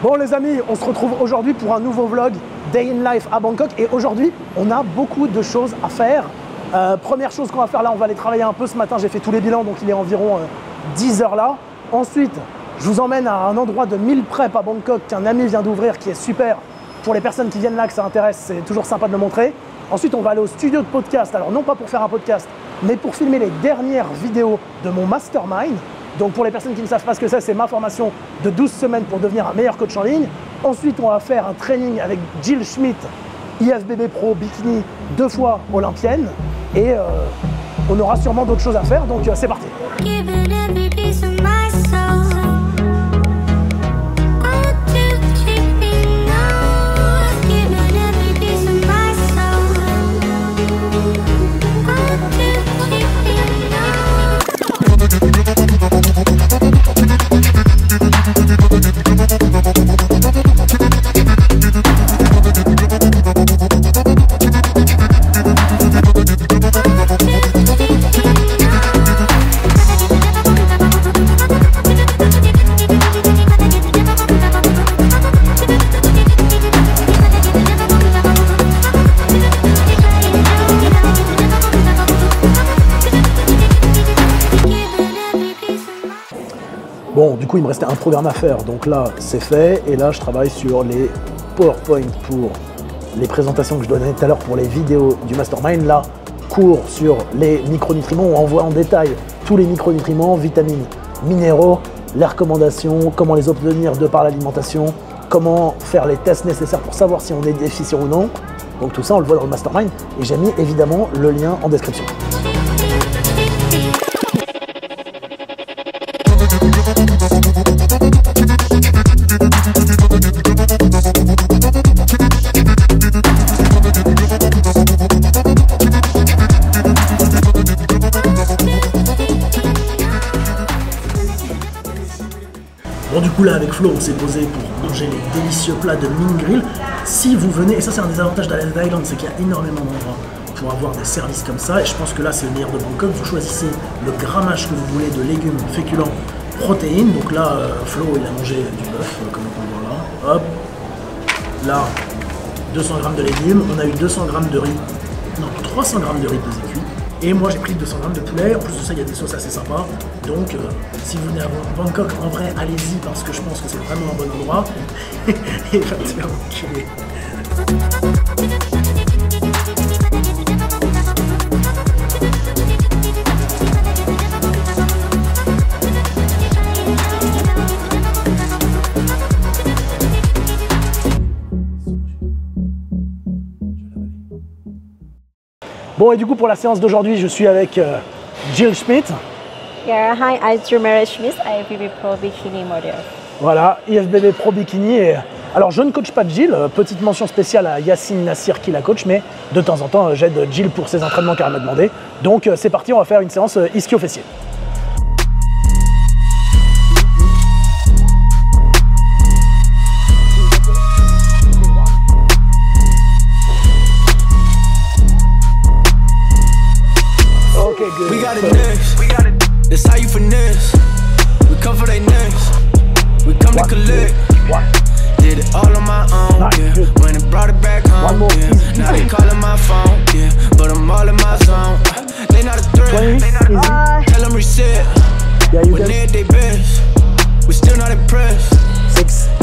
Bon les amis, on se retrouve aujourd'hui pour un nouveau vlog Day in Life à Bangkok et aujourd'hui on a beaucoup de choses à faire. Première chose qu'on va faire là, on va aller travailler un peu ce matin, j'ai fait tous les bilans donc il est environ 10 h là. Ensuite, je vous emmène à un endroit de meal prep à Bangkok qu'un ami vient d'ouvrir qui est super. Pour les personnes qui viennent là, que ça intéresse, c'est toujours sympa de le montrer. Ensuite, on va aller au studio de podcast, alors non pas pour faire un podcast, mais pour filmer les dernières vidéos de mon mastermind. Donc pour les personnes qui ne savent pas ce que c'est ma formation de 12 semaines pour devenir un meilleur coach en ligne. Ensuite, on va faire un training avec Jill Schmidt, IFBB Pro Bikini, 2 fois olympienne. Et on aura sûrement d'autres choses à faire, donc c'est parti. Bon, du coup, il me restait un programme à faire, donc là, c'est fait. Et là, je travaille sur les PowerPoint pour les présentations que je donnais tout à l'heure pour les vidéos du Mastermind. Là, cours sur les micronutriments. On voit en détail tous les micronutriments, vitamines, minéraux, les recommandations, comment les obtenir de par l'alimentation, comment faire les tests nécessaires pour savoir si on est déficient ou non. Donc tout ça, on le voit dans le Mastermind. Et j'ai mis évidemment le lien en description. Bon, du coup là avec Flo on s'est posé pour manger les délicieux plats de Mint Grill. Si vous venez, et ça c'est un des avantages d'Alice Island, c'est qu'il y a énormément d'endroits pour avoir des services comme ça, et je pense que là c'est le meilleur de Bangkok. Vous choisissez le grammage que vous voulez de légumes, féculents, protéines. Donc là Flo il a mangé du bœuf comme on peut le voir là. Hop, là 200 g de légumes, on a eu 200 g de riz, non 300 g de riz pesé cuit. Et moi j'ai pris 200 g de poulet, en plus de ça il y a des sauces assez sympas. Donc si vous venez à Bangkok, en vrai allez-y parce que je pense que c'est vraiment un bon endroit. Et va te faire enculer. Bon, et du coup, pour la séance d'aujourd'hui, je suis avec Jill Schmidt. Yeah, hi, I'm Jill Schmidt, IFBB Pro Bikini model. Voilà, IFBB Pro Bikini. Et, alors, je ne coach pas Jill, petite mention spéciale à Yassine Nassir qui la coach, mais de temps en temps, j'aide Jill pour ses entraînements qu'elle m'a demandé. Donc, c'est parti, on va faire une séance ischio-fessier. We got it next. That's how you finesse. We come for they next. We come to collect. Did it all on my own, yeah. When it brought it back home, yeah. Now they calling my phone, yeah. But I'm all in my zone. They not a threat. Tell them reset. When they at they best, we still not impressed.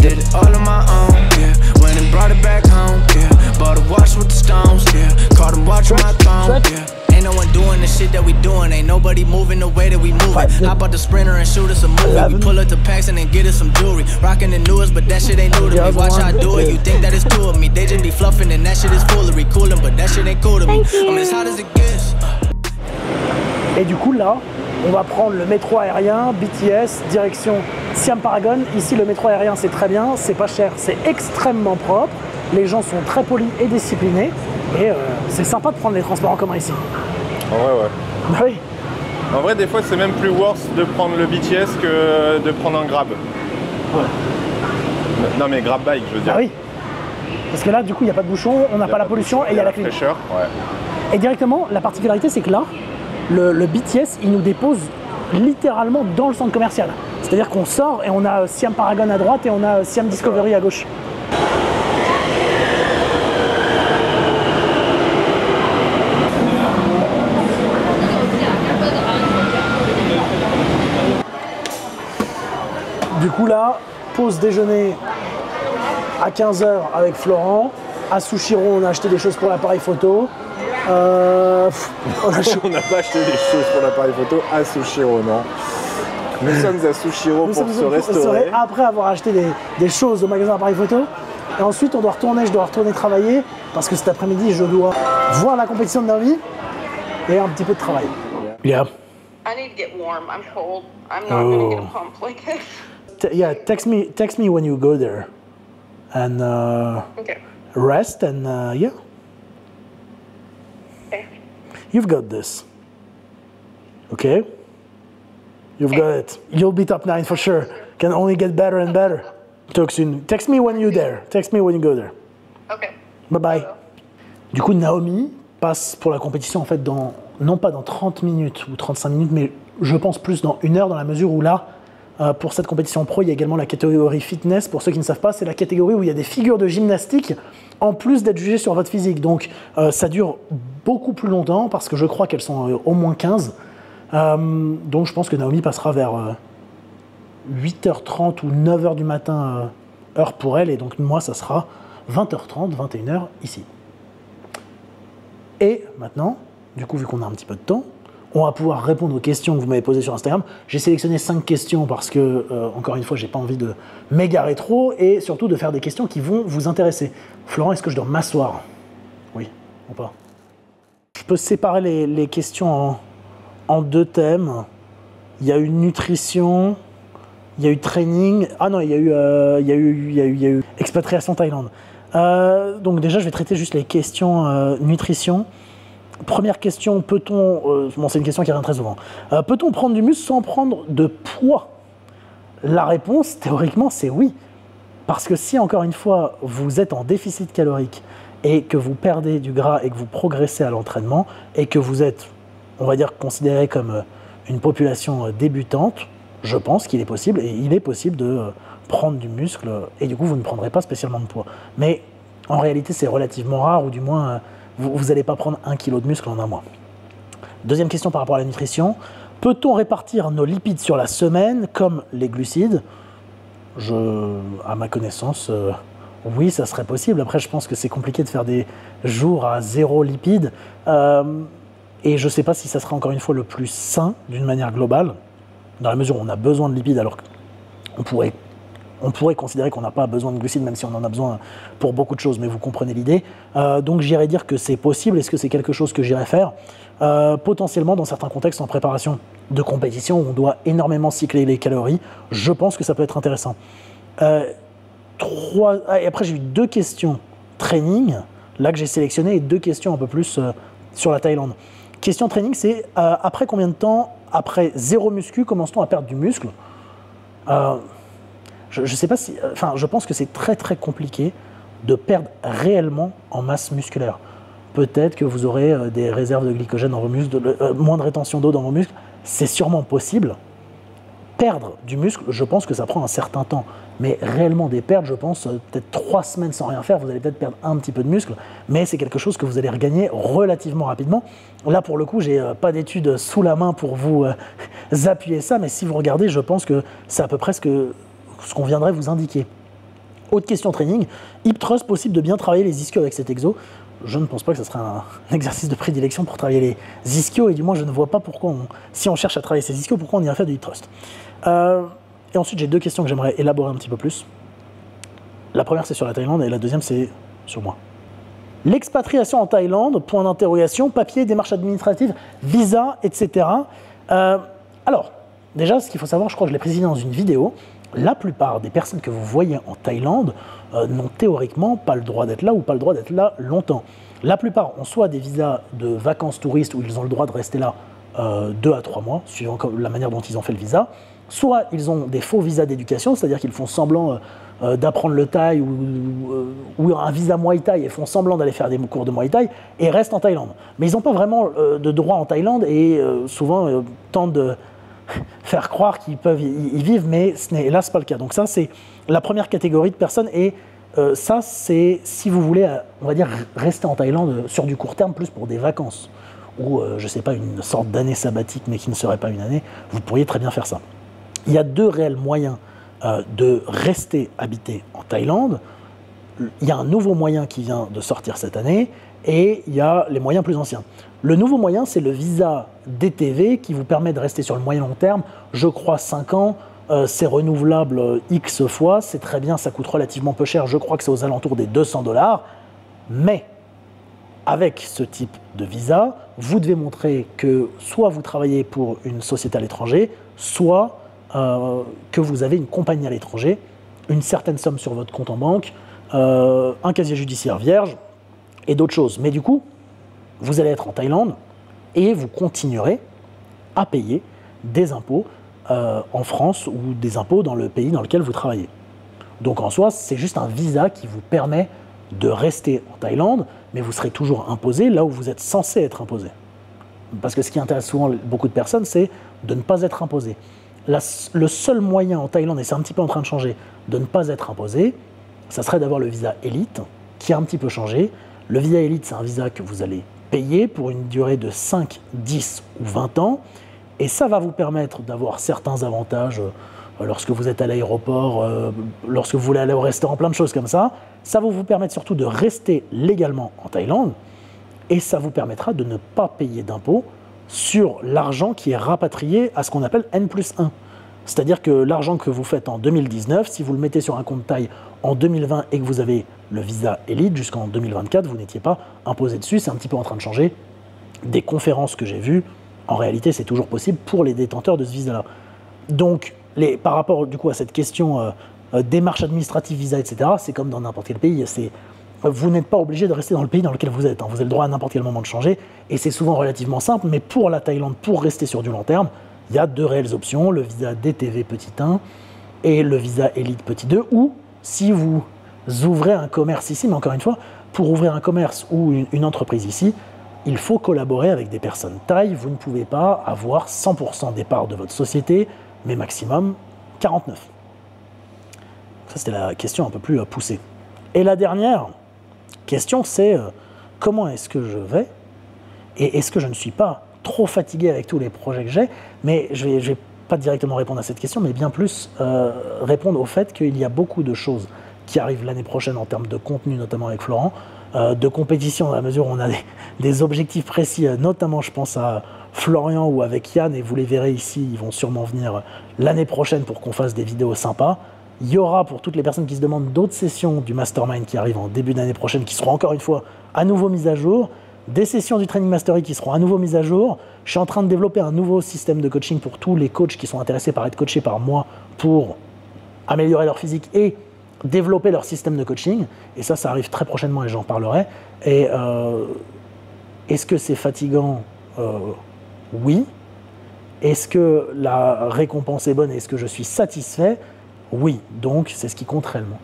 Did it all on my own, yeah. When it brought it back home, yeah. Bought a watch with the stones, yeah. Caught them watching my throne, yeah. Ain't no one doing the shit that we doing. Ain't nobody moving the way that we moving. Hop out the Sprinter and shoot us a movie. We pull up to Paxton and get us some jewelry. Rocking the newest, but that shit ain't new to me. Watch how I do it. You think that it's two of me. They just be fluffing and that shit is foolery. Coolin', but that shit ain't cool to me. I'm as hot as it gets. Et du coup là, on va prendre le métro aérien BTS direction Siam Paragon. Ici le métro aérien c'est très bien, c'est pas cher, c'est extrêmement propre. Les gens sont très polis et disciplinés. Et c'est sympa de prendre les transports en commun ici. En vrai, ouais. Bah oui. En vrai, des fois, c'est même plus worse de prendre le BTS que de prendre un Grab. Ouais. Non, mais Grab bike, je veux dire. Ah oui. Parce que là, du coup, il n'y a pas de bouchon, on n'a pas la pollution et il y a la clim. Fraîcheur, ouais. Et directement, la particularité, c'est que là, le BTS, il nous dépose littéralement dans le centre commercial. C'est-à-dire qu'on sort et on a Siam Paragon à droite et on a Siam Discovery à gauche. Du coup là, pause déjeuner à 15 h avec Florent. À Sushiro, on a acheté des choses pour l'appareil photo. On n'a pas acheté des choses pour l'appareil photo à Sushiro, non. Nous sommes à Sushiro pour se restaurer. Après avoir acheté des choses au magasin appareil photo. Et ensuite, je dois retourner travailler parce que cet après-midi, je dois voir la compétition de Naomi et un petit peu de travail. Yeah. I need to get warm. I'm cold. I'm not going to get a pump like this. Yeah, text me when you go there. And Okay. rest and yeah. Okay. You've got this. Okay? You've got it. You'll be top 9 for sure. Can only get better and better. Talk soon. Text me when you're there. Text me when you go there. Okay. Bye bye. Du coup, Naomi passe pour la compétition en fait non pas dans 30 minutes ou 35 minutes, mais je pense plus dans 1 heure dans la mesure où là, pour cette compétition pro, il y a également la catégorie fitness. Pour ceux qui ne savent pas, c'est la catégorie où il y a des figures de gymnastique en plus d'être jugées sur votre physique. Donc ça dure beaucoup plus longtemps parce que je crois qu'elles sont au moins 15. Donc je pense que Naomi passera vers 8h30 ou 9h du matin, heure pour elle. Et donc moi, ça sera 20h30, 21h ici. Et maintenant, du coup, vu qu'on a un petit peu de temps, on va pouvoir répondre aux questions que vous m'avez posées sur Instagram. J'ai sélectionné 5 questions parce que, encore une fois, j'ai pas envie de m'égarer trop et surtout de faire des questions qui vont vous intéresser. Florent, est-ce que je dois m'asseoir? Oui ou pas? Je peux séparer les questions en 2 thèmes. Il y a eu nutrition, il y a eu training. Ah non, il y a eu expatriation Thaïlande. Donc déjà, je vais traiter juste les questions nutrition. Première question, peut-on... bon, c'est une question qui revient très souvent. Peut-on prendre du muscle sans prendre de poids? La réponse, théoriquement, c'est oui. Parce que si, encore une fois, vous êtes en déficit calorique et que vous perdez du gras et que vous progressez à l'entraînement et que vous êtes, on va dire, considéré comme une population débutante, je pense qu'il est possible, et il est possible de prendre du muscle et du coup, vous ne prendrez pas spécialement de poids. Mais en réalité, c'est relativement rare, ou du moins... vous n'allez pas prendre 1 kg de muscle en un mois. Deuxième question par rapport à la nutrition. Peut-on répartir nos lipides sur la semaine comme les glucides? À ma connaissance, oui, ça serait possible. Après, je pense que c'est compliqué de faire des jours à 0 lipides. Et je ne sais pas si ça sera encore une fois le plus sain d'une manière globale, dans la mesure où on a besoin de lipides alors qu'on pourrait considérer qu'on n'a pas besoin de glucides, même si on en a besoin pour beaucoup de choses, mais vous comprenez l'idée. Donc j'irais dire que c'est possible. Est-ce que c'est quelque chose que j'irais faire? Potentiellement, dans certains contextes en préparation de compétition, où on doit énormément cycler les calories, je pense que ça peut être intéressant. Et après, j'ai eu 2 questions training, là que j'ai sélectionné, et 2 questions un peu plus sur la Thaïlande. Question training, c'est après combien de temps, après 0 muscu, commence-t-on à perdre du muscle? Je sais pas si, je pense que c'est très très compliqué de perdre réellement en masse musculaire. Peut-être que vous aurez des réserves de glycogène dans vos muscles, moins de rétention d'eau dans vos muscles, c'est sûrement possible. Perdre du muscle, je pense que ça prend un certain temps. Mais réellement des pertes, je pense, peut-être 3 semaines sans rien faire, vous allez peut-être perdre un petit peu de muscle, mais c'est quelque chose que vous allez regagner relativement rapidement. Là, pour le coup, j'ai pas d'études sous la main pour vous appuyer ça, mais si vous regardez, je pense que c'est à peu près ce qu'on viendrait vous indiquer. Autre question training, hip thrust, possible de bien travailler les ischios avec cet exo? Je ne pense pas que ce serait un exercice de prédilection pour travailler les ischios, et du moins je ne vois pas pourquoi, si on cherche à travailler ces ischios, pourquoi on irait faire du hip thrust. Et ensuite j'ai 2 questions que j'aimerais élaborer un petit peu plus. La première c'est sur la Thaïlande et la deuxième c'est sur moi. L'expatriation en Thaïlande, point d'interrogation, papier, démarches administratives, visa, etc. Alors, déjà ce qu'il faut savoir, je crois que je l'ai précisé dans une vidéo, la plupart des personnes que vous voyez en Thaïlande n'ont théoriquement pas le droit d'être là ou pas le droit d'être là longtemps. La plupart ont soit des visas de vacances touristes où ils ont le droit de rester là 2 à 3 mois, suivant la manière dont ils ont fait le visa, soit ils ont des faux visas d'éducation, c'est-à-dire qu'ils font semblant d'apprendre le thaï ou un visa Muay Thai et font semblant d'aller faire des cours de Muay Thai et restent en Thaïlande. Mais ils n'ont pas vraiment de droit en Thaïlande et souvent tentent faire croire qu'ils peuvent y vivre, mais ce n'est hélas pas le cas. Donc ça, c'est la première catégorie de personnes. Et ça, c'est si vous voulez, on va dire, rester en Thaïlande sur du court terme, plus pour des vacances, ou je ne sais pas, une sorte d'année sabbatique, mais qui ne serait pas une année, vous pourriez très bien faire ça. Il y a deux réels moyens de rester habité en Thaïlande. Il y a un nouveau moyen qui vient de sortir cette année, et il y a les moyens plus anciens. Le nouveau moyen, c'est le visa DTV qui vous permet de rester sur le moyen long terme, je crois 5 ans, c'est renouvelable X fois, c'est très bien, ça coûte relativement peu cher, je crois que c'est aux alentours des 200 $, mais avec ce type de visa, vous devez montrer que soit vous travaillez pour une société à l'étranger, soit que vous avez une compagnie à l'étranger, une certaine somme sur votre compte en banque, un casier judiciaire vierge et d'autres choses. Mais du coup, vous allez être en Thaïlande et vous continuerez à payer des impôts en France ou des impôts dans le pays dans lequel vous travaillez. Donc en soi, c'est juste un visa qui vous permet de rester en Thaïlande, mais vous serez toujours imposé là où vous êtes censé être imposé. Parce que ce qui intéresse souvent beaucoup de personnes, c'est de ne pas être imposé. Le seul moyen en Thaïlande, et c'est un petit peu en train de changer, de ne pas être imposé, ça serait d'avoir le visa élite, qui a un petit peu changé. Le visa élite, c'est un visa que vous allez payer pour une durée de 5, 10 ou 20 ans, et ça va vous permettre d'avoir certains avantages lorsque vous êtes à l'aéroport, lorsque vous voulez aller au restaurant, plein de choses comme ça. Ça va vous permettre surtout de rester légalement en Thaïlande, et ça vous permettra de ne pas payer d'impôts sur l'argent qui est rapatrié à ce qu'on appelle N+1. C'est-à-dire que l'argent que vous faites en 2019, si vous le mettez sur un compte Thaï en 2020 et que vous avez le visa élite jusqu'en 2024, vous n'étiez pas imposé dessus. C'est un petit peu en train de changer. Des conférences que j'ai vues, en réalité, c'est toujours possible pour les détenteurs de ce visa-là. Donc, par rapport du coup à cette question démarche administrative, visa, etc., c'est comme dans n'importe quel pays. Vous n'êtes pas obligé de rester dans le pays dans lequel vous êtes. Vous avez le droit à n'importe quel moment de changer. Et c'est souvent relativement simple. Mais pour la Thaïlande, pour rester sur du long terme, il y a deux réelles options. Le visa DTV petit 1 et le visa élite petit 2. Ou si vous ouvrez un commerce ici, mais encore une fois, pour ouvrir un commerce ou une entreprise ici, il faut collaborer avec des personnes thaï. Vous ne pouvez pas avoir 100% des parts de votre société, mais maximum 49. Ça, c'était la question un peu plus poussée. Et la dernière question, c'est comment est-ce que je vais et est-ce que je ne suis pas trop fatigué avec tous les projets que j'ai. Mais je vais pas directement répondre à cette question, mais bien plus répondre au fait qu'il y a beaucoup de choses qui arrivent l'année prochaine en termes de contenu, notamment avec Florent, de compétition dans la mesure où on a des objectifs précis, notamment je pense à Florian ou avec Yann, et vous les verrez ici, ils vont sûrement venir l'année prochaine pour qu'on fasse des vidéos sympas. Il y aura, pour toutes les personnes qui se demandent, d'autres sessions du Mastermind qui arrivent en début d'année prochaine, qui seront encore une fois à nouveau mises à jour, des sessions du Training Mastery qui seront à nouveau mises à jour. Je suis en train de développer un nouveau système de coaching pour tous les coachs qui sont intéressés par être coachés par moi pour améliorer leur physique et développer leur système de coaching. Et ça arrive très prochainement et j'en parlerai. Et est-ce que c'est fatigant ? Oui. Est-ce que la récompense est bonne? Est-ce que je suis satisfait? Oui. Donc, c'est ce qui compte réellement.